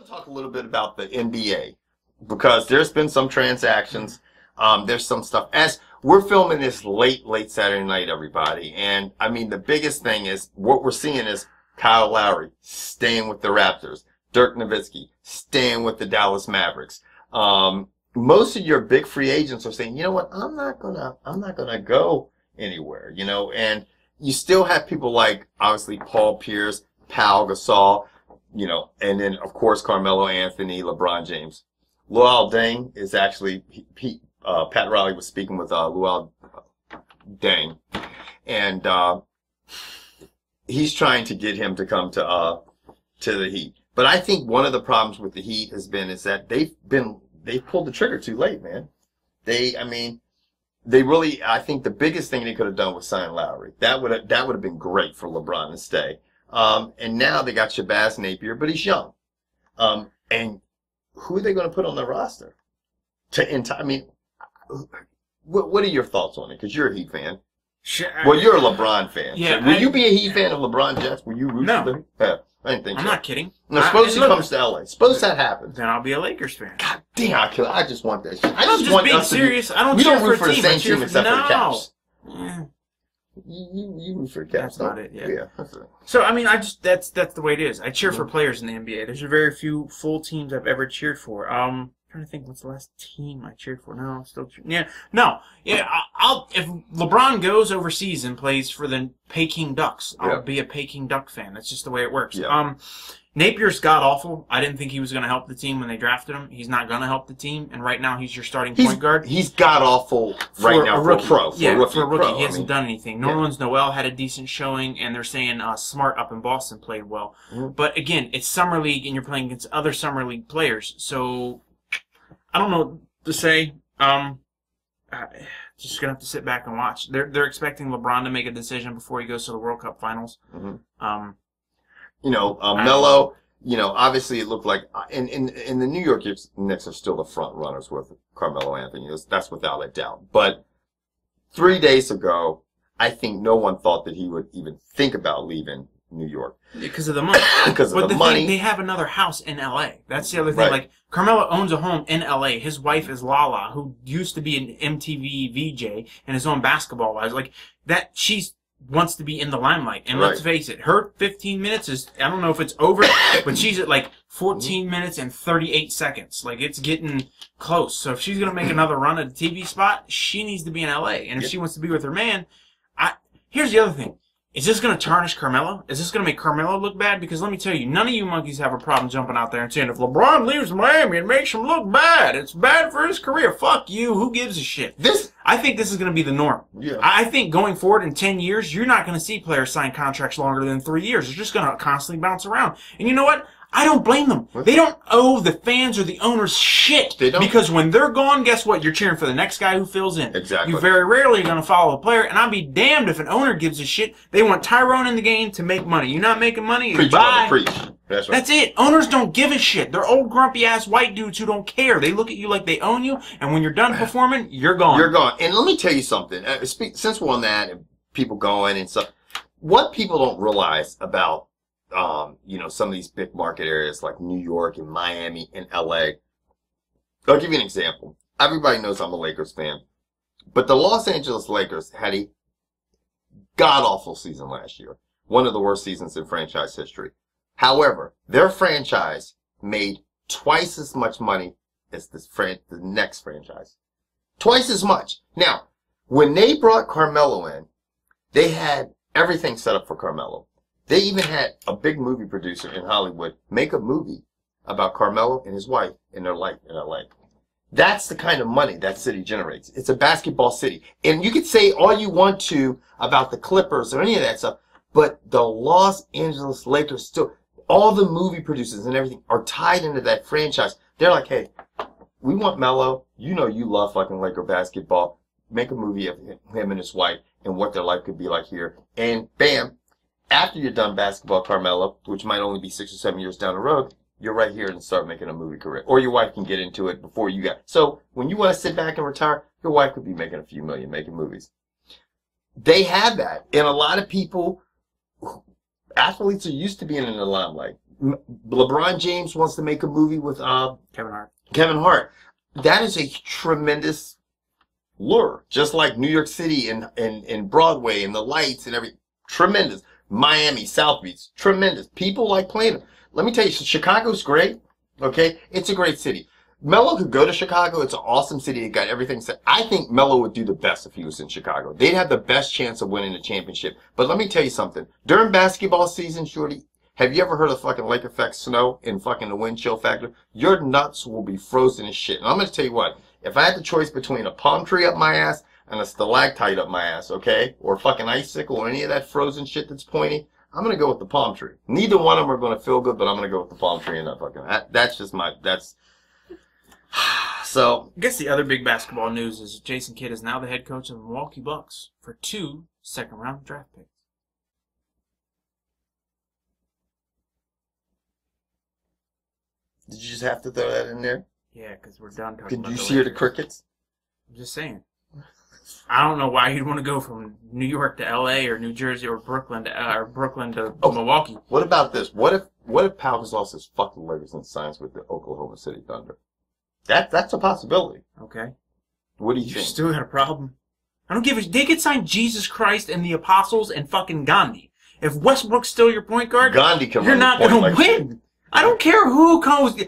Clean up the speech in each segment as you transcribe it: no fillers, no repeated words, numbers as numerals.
to talk a little bit about the NBA because there's been some transactions. There's some stuff. As we're filming this late Saturday night, everybody. And, I mean, the biggest thing is what we're seeing is Kyle Lowry staying with the Raptors. Dirk Nowitzki staying with the Dallas Mavericks. Most of your big free agents are saying, you know what, I'm not gonna go anywhere, you know, and you still have people like, obviously, Paul Pierce, Pau Gasol, you know, and then, of course, Carmelo Anthony, LeBron James. Luol Deng is actually, Pat Riley was speaking with Luol Deng, and he's trying to get him to come to the Heat. But I think one of the problems with the Heat is that they've pulled the trigger too late, man. I think the biggest thing they could have done was sign Lowry. That would have been great for LeBron to stay. And now they got Shabazz Napier, but he's young. And who are they going to put on the roster? I mean, what are your thoughts on it? Because you're a Heat fan. Well, you're a LeBron fan. Yeah. So will you be a Heat fan of LeBron Jets? Will you root for them? Yeah, I didn't think so. I'm not kidding. Now, suppose he comes to LA. Suppose that happens. Then I'll be a Lakers fan. God damn, I just want that shit. I'm just being serious. I don't cheer for a team. We don't root for the same team except for the Caps. Yeah. You root for the Caps. That's not it, yeah. Yeah, that's it. So, I mean, that's the way it is. I cheer for players in the NBA. There's very few full teams I've ever cheered for. I'm trying to think, what's the last team I cheered for? No, still cheering. Yeah, no. Yeah, if LeBron goes overseas and plays for the Peking Ducks, I'll be a Peking Duck fan. That's just the way it works. Yeah. Napier's god-awful. I didn't think he was going to help the team when they drafted him. He's not going to help the team, and right now he's your starting point guard. He's god-awful right now for a pro. For a rookie. He hasn't done anything. Nerlens Noel had a decent showing, and they're saying Smart up in Boston played well. But again, it's Summer League, and you're playing against other Summer League players. So, I don't know what to say. Just going to have to sit back and watch. They're expecting LeBron to make a decision before he goes to the World Cup Finals. Melo, obviously it looked like, in the New York Knicks are still the front runners with Carmelo Anthony. That's without a doubt. But 3 days ago, I think no one thought that he would even think about leaving New York. Because of the money. Because of the money. They have another house in L.A. That's the other thing. Right. Like, Carmelo owns a home in L.A. His wife is Lala, who used to be an MTV VJ and is on Basketball Wives. Like, she's wants to be in the limelight. And let's face it, her 15 minutes is, I don't know if it's over, but she's at like 14 minutes and 38 seconds. Like, it's getting close. So if she's going to make another run at a TV spot, she needs to be in LA. And if she wants to be with her man, here's the other thing. Is this going to tarnish Carmelo? Is this going to make Carmelo look bad? Because let me tell you, none of you monkeys have a problem jumping out there and saying, if LeBron leaves Miami, it makes him look bad. It's bad for his career. Fuck you. Who gives a shit? I think this is going to be the norm. Yeah. I think going forward in 10 years, you're not going to see players sign contracts longer than 3 years. They're just going to constantly bounce around. And you know what? I don't blame them. They don't owe the fans or the owners shit. They don't. Because when they're gone, guess what? You're cheering for the next guy who fills in. Exactly. You very rarely are going to follow a player, and I'd be damned if an owner gives a shit. They want Tyrone in the game to make money. You're not making money? Preach, bye. Preach. That's right. That's it. Owners don't give a shit. They're old, grumpy-ass white dudes who don't care. They look at you like they own you, and when you're done performing, you're gone. You're gone. And let me tell you something. Since we're on that, and people going and stuff, what people don't realize about some of these big market areas like New York and Miami and LA. I'll give you an example. Everybody knows I'm a Lakers fan, but the Los Angeles Lakers had a god-awful season last year. One of the worst seasons in franchise history. However, their franchise made twice as much money as the next franchise. Twice as much. Now, when they brought Carmelo in, they had everything set up for Carmelo. They even had a big movie producer in Hollywood make a movie about Carmelo and his wife and their life in LA. That's the kind of money that city generates. It's a basketball city. And you could say all you want to about the Clippers or any of that stuff, but the Los Angeles Lakers still, all the movie producers and everything are tied into that franchise. They're like, hey, we want Melo. You know you love fucking Laker basketball. Make a movie of him and his wife and what their life could be like here. And bam. After you're done basketball, Carmelo, which might only be 6 or 7 years down the road, you're right here and start making a movie career. Or your wife can get into it before you got. So when you want to sit back and retire, your wife could be making a few million making movies. They have that. And a lot of people, athletes are used to being in the limelight. LeBron James wants to make a movie with Kevin Hart. Kevin Hart. That is a tremendous lure. Just like New York City and Broadway and the lights and everything. Tremendous. Miami, South Beach. Tremendous. People like playing it. Let me tell you, Chicago's great. Okay? It's a great city. Melo could go to Chicago. It's an awesome city. It got everything set. I think Melo would do the best if he was in Chicago. They'd have the best chance of winning the championship. But let me tell you something. During basketball season, Shorty, have you ever heard of fucking lake effect snow and fucking the wind chill factor? Your nuts will be frozen as shit. And I'm going to tell you what. If I had the choice between a palm tree up my ass and a stalactite up my ass, okay? Or a fucking icicle or any of that frozen shit that's pointy, I'm going to go with the palm tree. Neither one of them are going to feel good, but I'm going to go with the palm tree and that fucking... That's just my... That's... So... I guess the other big basketball news is Jason Kidd is now the head coach of the Milwaukee Bucks for 2 second-round draft picks. Did you just have to throw that in there? Yeah, because we're done talking about Did you hear the crickets? I'm just saying. I don't know why you'd want to go from New York to L.A. or New Jersey or Brooklyn to Milwaukee. What about this? What if Pau Gasol says fuck the Lakers and signs with the Oklahoma City Thunder? That's a possibility. Okay. What do you You think? still got a problem. I don't give a... They could sign Jesus Christ and the Apostles and fucking Gandhi. If Westbrook's still your point guard, Gandhi can you're run not the point going to like win. I don't care who comes...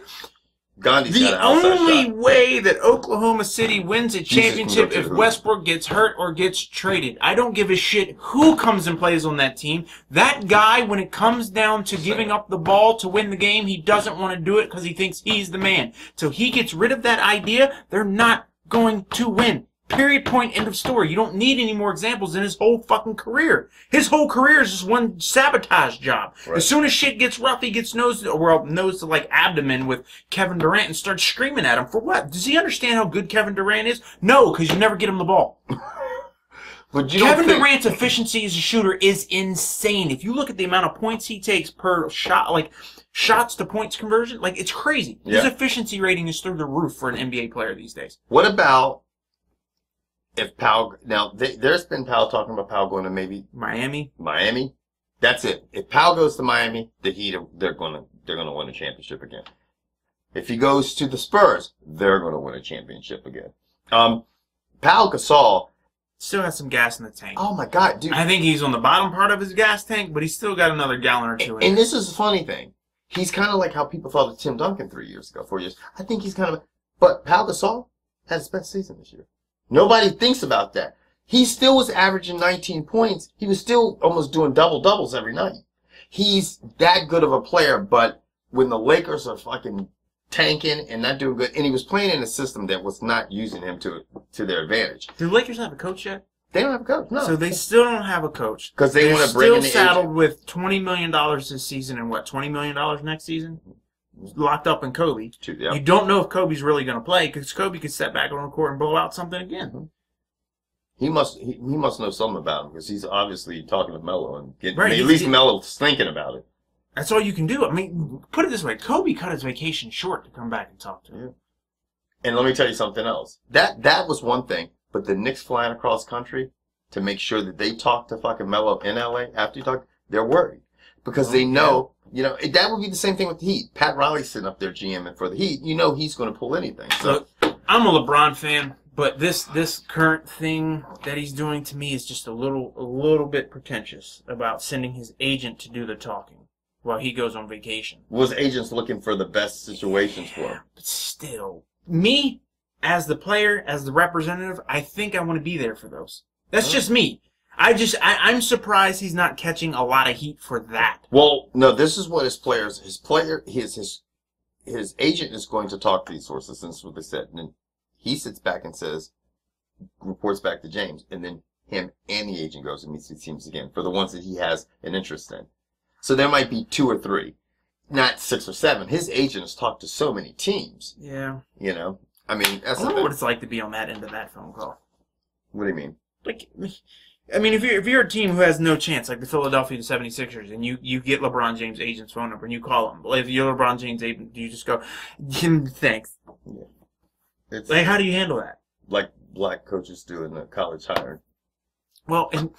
Gandhi's The got an outside only shot. way that Oklahoma City wins a Jesus championship can go if to who? Westbrook gets hurt or gets traded. I don't give a shit who comes and plays on that team. That guy, when it comes down to giving up the ball to win the game, he doesn't want to do it because he thinks he's the man. So he gets rid of that idea, they're not going to win. Period, point, end of story. You don't need any more examples in his whole fucking career. His whole career is just one sabotage job. Right. As soon as shit gets rough, he gets nose to like abdomen with Kevin Durant and starts screaming at him. For what? Does he understand how good Kevin Durant is? No, because you never get him the ball. But you Kevin don't think... Durant's efficiency as a shooter is insane. If you look at the amount of points he takes per shot, like shots to points conversion, like it's crazy. Yeah. His efficiency rating is through the roof for an NBA player these days. What about if Pau... Now, there's been Pau talking about Pau going to maybe Miami. That's it. If Pau goes to Miami, the Heat, they're gonna win a championship again. If he goes to the Spurs, they're gonna win a championship again. Pau Gasol... Still has some gas in the tank. Oh my God, dude. I think he's on the bottom part of his gas tank, but he's still got another gallon or two in And it. this is the funny thing. He's kind of like how people thought of Tim Duncan 4 years. I think he's kind of... But Pau Gasol had his best season this year. Nobody thinks about that. He still was averaging 19 points. He was still almost doing double-doubles every night. He's that good of a player, but when the Lakers are fucking tanking and not doing good, and he was playing in a system that was not using him to their advantage. Do the Lakers have a coach yet? They don't have a coach, no. So they still don't have a coach. Because they want to bring in the still saddled agent. with $20 million this season and what, $20 million next season? Locked up in Kobe. Yeah. You don't know if Kobe's really going to play because Kobe could step back on the court and blow out something again. He must know something about him because he's obviously talking to Melo and getting Right, at least Melo's thinking about it. That's all you can do. I mean, put it this way. Kobe cut his vacation short to come back and talk to him. Yeah. And let me tell you something else. That was one thing, but the Knicks flying across country to make sure that they talk to fucking Melo in LA after you talk, they're worried because they know, you know, that would be the same thing with the Heat. Pat Riley's sitting up there GMing for the Heat. You know he's going to pull anything. So Look, I'm a LeBron fan, but this current thing that he's doing to me is just a little bit pretentious about sending his agent to do the talking while he goes on vacation. was agents looking for the best situations for him. But still, me as the player, as the representative, I think I want to be there for those. That's just me. I'm surprised he's not catching a lot of heat for that. Well, no, this is what his agent is going to talk to these sources, and this is what they said. And then he sits back and says, reports back to James, and then him and the agent goes and meets the teams again for the ones that he has an interest in. So there might be 2 or 3, not 6 or 7. His agent has talked to so many teams. Yeah. You know, I mean, that's I the wonder thing. what it's like to be on that end of that phone call. What do you mean? Like, I mean, if you're a team who has no chance, like the Philadelphia 76ers, and you get LeBron James' agent's phone number and you call him, if you're LeBron James' agent, do you just go, thanks? Yeah. It's Like, how do you handle that? like black coaches do in the college hiring. Well, and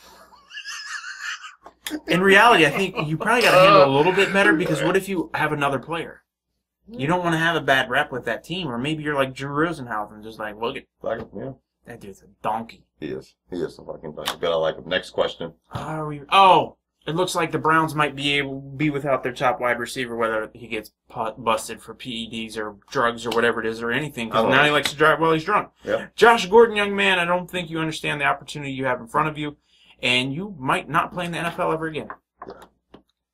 In reality, I think you probably got to handle it a little bit better because what if you have another player? You don't want to have a bad rep with that team, or maybe you're like Drew Rosenhaus just like, look at that dude's a donkey. He is a fucking donkey. But I like him. Next question. It looks like the Browns might be without their top wide receiver, whether he gets busted for PEDs or drugs or whatever it is or anything. Because now he likes to drive while he's drunk. Yep. Josh Gordon, young man, I don't think you understand the opportunity you have in front of you, and you might not play in the NFL ever again. Yeah.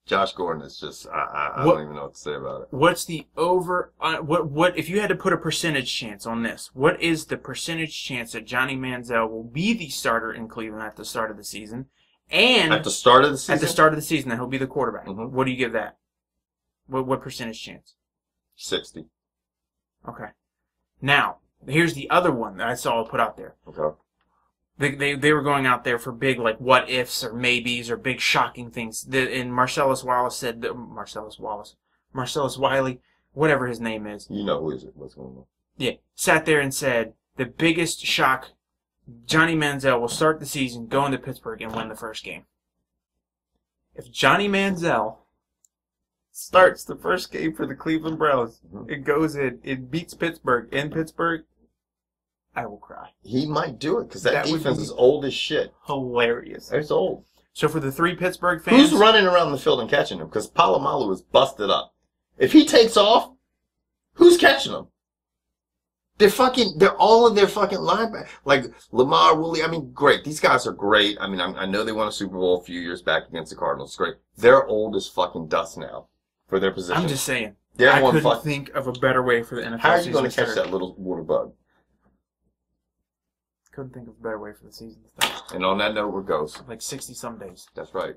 Josh Gordon is just I don't even know what to say about it. What's the over? What if you had to put a percentage chance on this? What is the percentage chance that Johnny Manziel will be the starter in Cleveland at the start of the season? And at the start of the season? At the start of the season, that he'll be the quarterback. Mm-hmm. What do you give that? What percentage chance? 60. Okay. Now, here's the other one that I saw put out there. Okay. They were going out there for big, like, what ifs or maybes or big shocking things. And Marcellus Wiley, whatever his name is. You know who is it? What's going on? Yeah. Sat there and said, the biggest shock, Johnny Manziel will start the season, go into Pittsburgh, and win the first game. If Johnny Manziel starts the first game for the Cleveland Browns, it goes in, it beats Pittsburgh in Pittsburgh, I will cry. He might do it because that defense is old as shit. Hilarious. It's old. So for the 3 Pittsburgh fans, who's running around the field and catching him? Because Palomalu is busted up. If he takes off, who's catching him? They're all of their fucking linebackers. Like Lamar, Woolley. I mean, great. These guys are great. I mean, I know they won a Super Bowl a few years back against the Cardinals. It's great. They're old as fucking dust now for their position. I'm just saying. I couldn't think of a better way for the NFL. How are you going to catch that little water bug? Couldn't think of a better way for the season to start. And on that note, we're goes. Like 60-some days. That's right.